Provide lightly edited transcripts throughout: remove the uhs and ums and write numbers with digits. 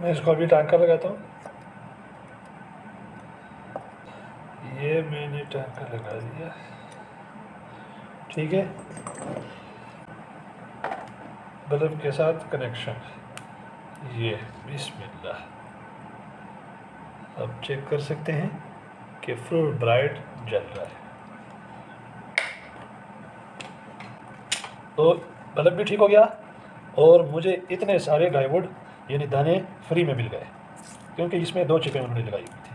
मैं इसको अभी टांका लगाता हूँ। ये मैंने टांका लगा दिया, ठीक है। बल्ब के साथ कनेक्शन, ये बिस्मिल्लाह। अब चेक कर सकते हैं कि फुल ब्राइट जल रहा है। तो बल्ब भी ठीक हो गया और मुझे इतने सारे डायोड यानी दाने फ्री में मिल गए, क्योंकि इसमें 2 चिपें उन्होंने लगाई हुई थी।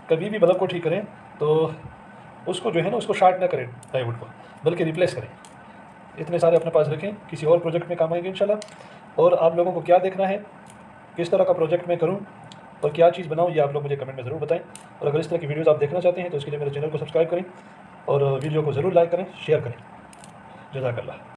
कभी भी बल्ब को ठीक करें तो उसको जो है ना, उसको शार्ट ना करें डायोड को, बल्कि रिप्लेस करें। इतने सारे अपने पास रखें, किसी और प्रोजेक्ट में काम आएंगे इंशाल्लाह। और आप लोगों को क्या देखना है, किस तरह का प्रोजेक्ट मैं करूं और क्या चीज़ बनाऊं, ये आप लोग मुझे कमेंट में ज़रूर बताएं। और अगर इस तरह की वीडियोज़ आप देखना चाहते हैं तो उसके लिए मेरे चैनल को सब्सक्राइब करें और वीडियो को ज़रूर लाइक करें, शेयर करें। जज़ाकल्लाह।